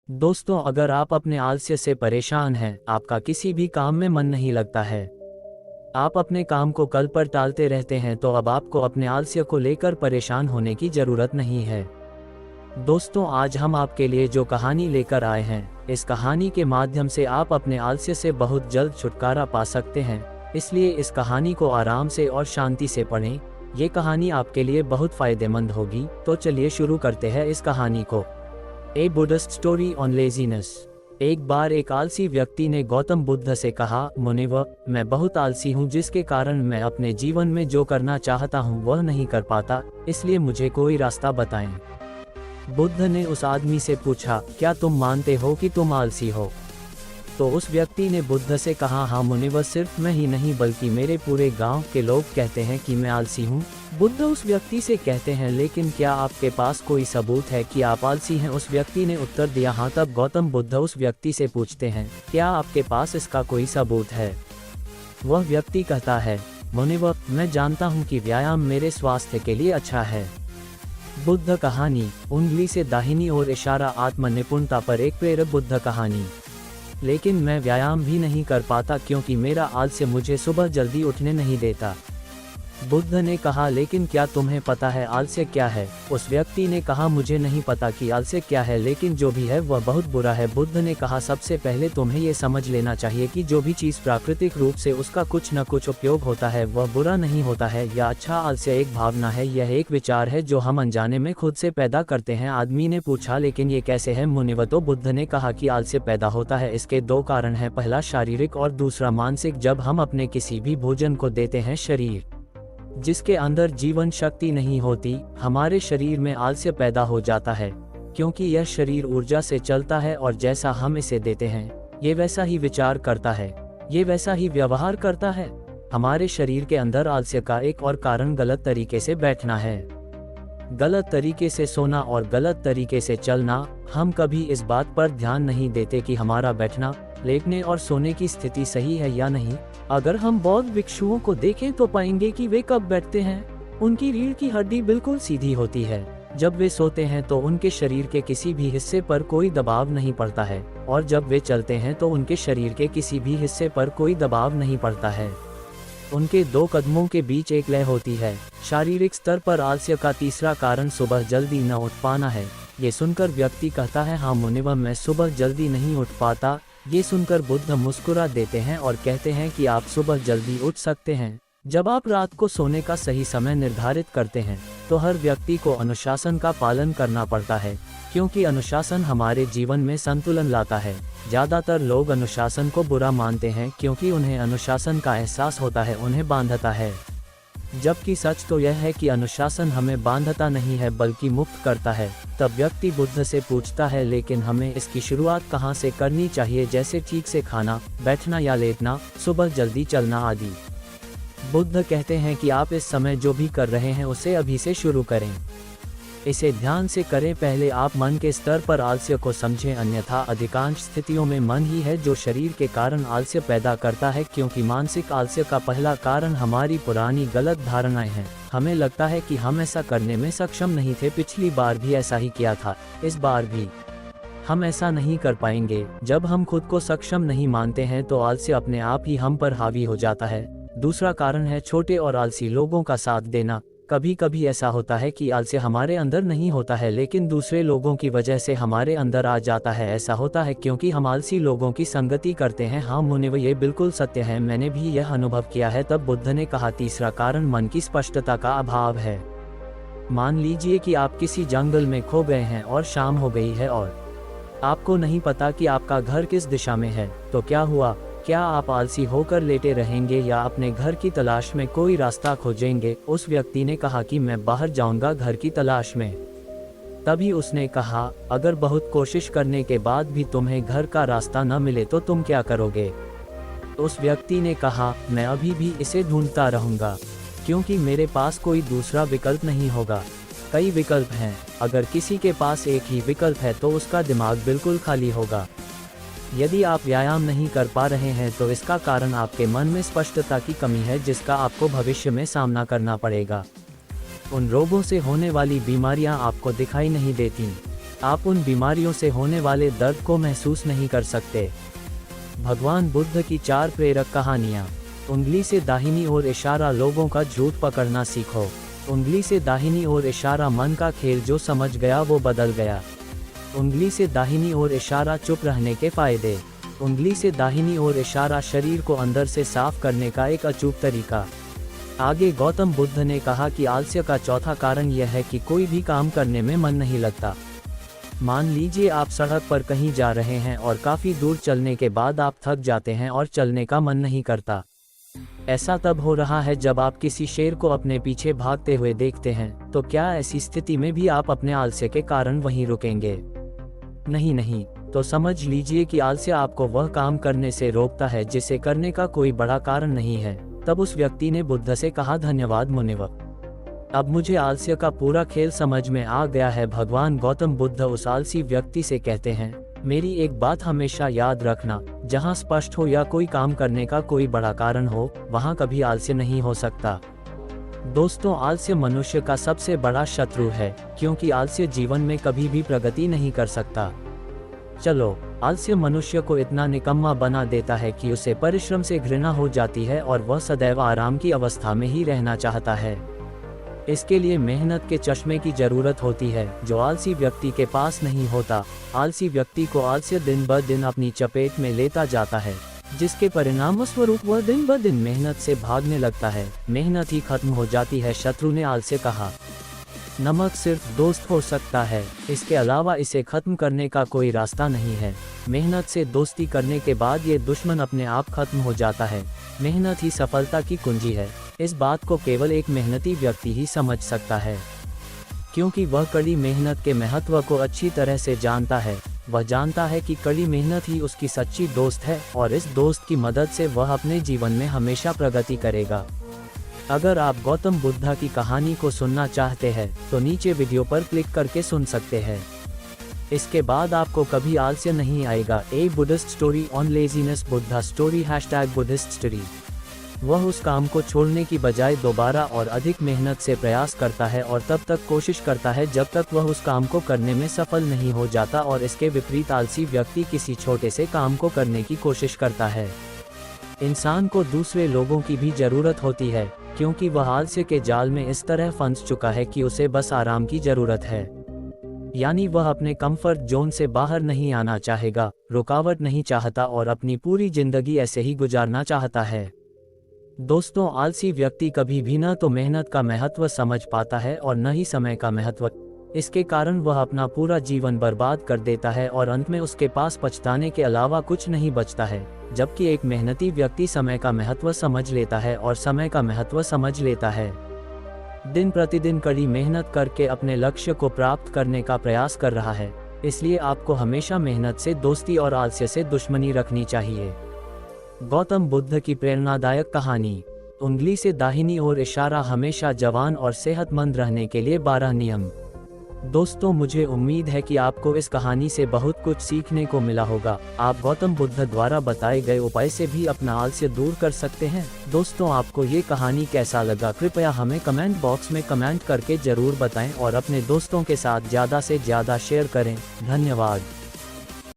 दोस्तों, अगर आप अपने आलस्य से परेशान हैं, आपका किसी भी काम में मन नहीं लगता है, आप अपने काम को कल पर टालते रहते हैं, तो अब आपको अपने आलस्य को लेकर परेशान होने की ज़रूरत नहीं है। दोस्तों, आज हम आपके लिए जो कहानी लेकर आए हैं, इस कहानी के माध्यम से आप अपने आलस्य से बहुत जल्द छुटकारा पा सकते हैं। इसलिए इस कहानी को आराम से और शांति से पढ़ें। ये कहानी आपके लिए बहुत फ़ायदेमंद होगी। तो चलिए शुरू करते हैं इस कहानी को। ए बुद्धिस्ट स्टोरी ऑन लेजीनेस। एक बार एक आलसी व्यक्ति ने गौतम बुद्ध से कहा, मुनिवर, मैं बहुत आलसी हूँ, जिसके कारण मैं अपने जीवन में जो करना चाहता हूँ वह नहीं कर पाता, इसलिए मुझे कोई रास्ता बताएं। बुद्ध ने उस आदमी से पूछा, क्या तुम मानते हो कि तुम आलसी हो? तो उस व्यक्ति ने बुद्ध से कहा, हाँ मुनिवर, सिर्फ मैं ही नहीं बल्कि मेरे पूरे गांव के लोग कहते हैं कि मैं आलसी हूँ। बुद्ध उस व्यक्ति से कहते हैं, लेकिन क्या आपके पास कोई सबूत है कि आप आलसी हैं? उस व्यक्ति ने उत्तर दिया, हाँ। तब गौतम बुद्ध उस व्यक्ति से पूछते हैं, क्या आपके पास इसका कोई सबूत है? वह व्यक्ति कहता है, मुनिवर, मैं जानता हूँ कि व्यायाम मेरे स्वास्थ्य के लिए अच्छा है। बुद्ध कहानी। उंगली से दाहिनी ओर इशारा। आत्म निपुणता पर एक प्रेरक बुद्ध कहानी। लेकिन मैं व्यायाम भी नहीं कर पाता क्योंकि मेरा आलस्य मुझे सुबह जल्दी उठने नहीं देता। बुद्ध ने कहा, लेकिन क्या तुम्हें पता है आलस्य क्या है? उस व्यक्ति ने कहा, मुझे नहीं पता कि आलस्य क्या है, लेकिन जो भी है वह बहुत बुरा है। बुद्ध ने कहा, सबसे पहले तुम्हें ये समझ लेना चाहिए कि जो भी चीज़ प्राकृतिक रूप से उसका कुछ न कुछ उपयोग होता है वह बुरा नहीं होता है या अच्छा। आलस्य एक भावना है, यह एक विचार है जो हम अनजाने में खुद से पैदा करते हैं। आदमी ने पूछा, लेकिन ये कैसे है मुनिवर? तो बुद्ध ने कहा कि आलस्य पैदा होता है, इसके दो कारण हैं, पहला शारीरिक और दूसरा मानसिक। जब हम अपने किसी भी भोजन को देते हैं, शरीर जिसके अंदर जीवन शक्ति नहीं होती, हमारे शरीर में आलस्य पैदा हो जाता है, क्योंकि यह शरीर ऊर्जा से चलता है और जैसा हम इसे देते हैं, ये वैसा ही विचार करता है, ये वैसा ही व्यवहार करता है। हमारे शरीर के अंदर आलस्य का एक और कारण गलत तरीके से बैठना है, गलत तरीके से सोना और गलत तरीके से चलना। हम कभी इस बात पर ध्यान नहीं देते कि हमारा बैठना, लेटने और सोने की स्थिति सही है या नहीं। अगर हम बौद्ध भिक्षुओं को देखें तो पाएंगे कि वे कब बैठते हैं, उनकी रीढ़ की हड्डी बिल्कुल सीधी होती है। जब वे सोते हैं तो उनके शरीर के किसी भी हिस्से पर कोई दबाव नहीं पड़ता है, और जब वे चलते हैं तो उनके शरीर के किसी भी हिस्से पर कोई दबाव नहीं पड़ता है। उनके दो कदमों के बीच एक लय होती है। शारीरिक स्तर पर आलस्य का तीसरा कारण सुबह जल्दी न उठ पाना है। ये सुनकर व्यक्ति कहता है, हाँ मुनिवर, मैं सुबह जल्दी नहीं उठ पाता। ये सुनकर बुद्ध मुस्कुरा देते हैं और कहते हैं कि आप सुबह जल्दी उठ सकते हैं जब आप रात को सोने का सही समय निर्धारित करते हैं। तो हर व्यक्ति को अनुशासन का पालन करना पड़ता है, क्योंकि अनुशासन हमारे जीवन में संतुलन लाता है। ज़्यादातर लोग अनुशासन को बुरा मानते हैं क्योंकि उन्हें अनुशासन का एहसास होता है, उन्हें बांधता है। जबकि सच तो यह है कि अनुशासन हमें बांधता नहीं है बल्कि मुक्त करता है। तब व्यक्ति बुद्ध से पूछता है, लेकिन हमें इसकी शुरुआत कहाँ से करनी चाहिए, जैसे ठीक से खाना, बैठना या लेटना, सुबह जल्दी चलना आदि। बुद्ध कहते हैं कि आप इस समय जो भी कर रहे हैं उसे अभी से शुरू करें, इसे ध्यान से करें। पहले आप मन के स्तर पर आलस्य को समझें, अन्यथा अधिकांश स्थितियों में मन ही है जो शरीर के कारण आलस्य पैदा करता है, क्योंकि मानसिक आलस्य का पहला कारण हमारी पुरानी गलत धारणाएं हैं। हमें लगता है कि हम ऐसा करने में सक्षम नहीं थे, पिछली बार भी ऐसा ही किया था, इस बार भी हम ऐसा नहीं कर पाएंगे। जब हम खुद को सक्षम नहीं मानते हैं तो आलस्य अपने आप ही हम पर हावी हो जाता है। दूसरा कारण है छोटे और आलसी लोगों का साथ देना। कभी कभी ऐसा होता है कि आलस्य हमारे अंदर नहीं होता है, लेकिन दूसरे लोगों की वजह से हमारे अंदर आ जाता है। ऐसा होता है क्योंकि हम आलसी लोगों की संगति करते हैं। हाँ मुनिवर, ये बिल्कुल सत्य है, मैंने भी यह अनुभव किया है। तब बुद्ध ने कहा, तीसरा कारण मन की स्पष्टता का अभाव है। मान लीजिए कि आप किसी जंगल में खो गए हैं और शाम हो गई है और आपको नहीं पता कि आपका घर किस दिशा में है, तो क्या हुआ? क्या आप आलसी होकर लेटे रहेंगे या अपने घर की तलाश में कोई रास्ता खोजेंगे? उस व्यक्ति ने कहा कि मैं बाहर जाऊंगा घर की तलाश में। तभी उसने कहा, अगर बहुत कोशिश करने के बाद भी तुम्हें घर का रास्ता न मिले तो तुम क्या करोगे? उस व्यक्ति ने कहा, मैं अभी भी इसे ढूंढता रहूंगा, क्योंकि मेरे पास कोई दूसरा विकल्प नहीं होगा। कई विकल्प हैं, अगर किसी के पास एक ही विकल्प है तो उसका दिमाग बिल्कुल खाली होगा। यदि आप व्यायाम नहीं कर पा रहे हैं तो इसका कारण आपके मन में स्पष्टता की कमी है, जिसका आपको भविष्य में सामना करना पड़ेगा। उन रोगों से होने वाली बीमारियां आपको दिखाई नहीं देती, आप उन बीमारियों से होने वाले दर्द को महसूस नहीं कर सकते। भगवान बुद्ध की 4 प्रेरक कहानियाँ। उंगली से दाहिनी ओर इशारा, लोगों का झूठ पकड़ना सीखो। उंगली से दाहिनी ओर इशारा, मन का खेल, जो समझ गया वो बदल गया। उंगली से दाहिनी ओर इशारा, चुप रहने के फायदे। उंगली से दाहिनी ओर इशारा, शरीर को अंदर से साफ करने का एक अचूक तरीका। आगे गौतम बुद्ध ने कहा कि आलस्य का चौथा कारण यह है कि कोई भी काम करने में मन नहीं लगता। मान लीजिए आप सड़क पर कहीं जा रहे हैं और काफ़ी दूर चलने के बाद आप थक जाते हैं और चलने का मन नहीं करता। ऐसा तब हो रहा है जब आप किसी शेर को अपने पीछे भागते हुए देखते हैं। तो क्या ऐसी स्थिति में भी आप अपने आलस्य के कारण वहीं रुकेंगे? नहीं, तो समझ लीजिए कि आलस्य आपको वह काम करने से रोकता है जिसे करने का कोई बड़ा कारण नहीं है। तब उस व्यक्ति ने बुद्ध से कहा, धन्यवाद मुनिवर, अब मुझे आलस्य का पूरा खेल समझ में आ गया है। भगवान गौतम बुद्ध उस आलसी व्यक्ति से कहते हैं, मेरी एक बात हमेशा याद रखना, जहाँ स्पष्ट हो या कोई काम करने का कोई बड़ा कारण हो, वहाँ कभी आलस्य नहीं हो सकता। दोस्तों, आलस्य मनुष्य का सबसे बड़ा शत्रु है, क्योंकि आलस्य जीवन में कभी भी प्रगति नहीं कर सकता। चलो, आलस्य मनुष्य को इतना निकम्मा बना देता है कि उसे परिश्रम से घृणा हो जाती है और वह सदैव आराम की अवस्था में ही रहना चाहता है। इसके लिए मेहनत के चश्मे की जरूरत होती है, जो आलसी व्यक्ति के पास नहीं होता। आलसी व्यक्ति को आलस्य दिन ब दिन अपनी चपेट में लेता जाता है, जिसके परिणाम स्वरूप वह दिन ब दिन मेहनत से भागने लगता है। मेहनत ही खत्म हो जाती है। शत्रु ने आलस्य कहा, नमक सिर्फ दोस्त हो सकता है, इसके अलावा इसे खत्म करने का कोई रास्ता नहीं है। मेहनत से दोस्ती करने के बाद ये दुश्मन अपने आप खत्म हो जाता है। मेहनत ही सफलता की कुंजी है। इस बात को केवल एक मेहनती व्यक्ति ही समझ सकता है, क्योंकि वह कड़ी मेहनत के महत्व को अच्छी तरह से जानता है। वह जानता है कि कड़ी मेहनत ही उसकी सच्ची दोस्त है और इस दोस्त की मदद से वह अपने जीवन में हमेशा प्रगति करेगा। अगर आप गौतम बुद्ध की कहानी को सुनना चाहते हैं तो नीचे वीडियो पर क्लिक करके सुन सकते हैं। इसके बाद आपको कभी आलस्य नहीं आएगा। ए Buddhist story on laziness, Buddha story #Buddhist story. वह उस काम को छोड़ने की बजाय दोबारा और अधिक मेहनत से प्रयास करता है और तब तक कोशिश करता है जब तक वह उस काम को करने में सफल नहीं हो जाता, और इसके विपरीत आलसी व्यक्ति किसी छोटे से काम को करने की कोशिश करता है। इंसान को दूसरे लोगों की भी जरूरत होती है, क्योंकि वह आलस्य के जाल में इस तरह फंस चुका है कि उसे बस आराम की जरूरत है। यानी वह अपने कंफर्ट जोन से बाहर नहीं आना चाहेगा, रुकावट नहीं चाहता और अपनी पूरी जिंदगी ऐसे ही गुजारना चाहता है। दोस्तों, आलसी व्यक्ति कभी भी न तो मेहनत का महत्व समझ पाता है और न ही समय का महत्व। इसके कारण वह अपना पूरा जीवन बर्बाद कर देता है और अंत में उसके पास पछताने के अलावा कुछ नहीं बचता है। जबकि एक मेहनती व्यक्ति समय का महत्व समझ लेता है और समय का महत्व समझ लेता है। दिन प्रतिदिन कड़ी मेहनत करके अपने लक्ष्य को प्राप्त करने का प्रयास कर रहा है। इसलिए आपको हमेशा मेहनत से दोस्ती और आलस्य से दुश्मनी रखनी चाहिए। गौतम बुद्ध की प्रेरणादायक कहानी। उंगली से दाहिनी ओर इशारा, हमेशा जवान और सेहतमंद रहने के लिए 12 नियम। दोस्तों, मुझे उम्मीद है कि आपको इस कहानी से बहुत कुछ सीखने को मिला होगा। आप गौतम बुद्ध द्वारा बताए गए उपाय से भी अपना आलस्य दूर कर सकते हैं। दोस्तों, आपको ये कहानी कैसा लगा, कृपया हमें कमेंट बॉक्स में कमेंट करके जरूर बताएं और अपने दोस्तों के साथ ज़्यादा से ज़्यादा शेयर करें। धन्यवाद।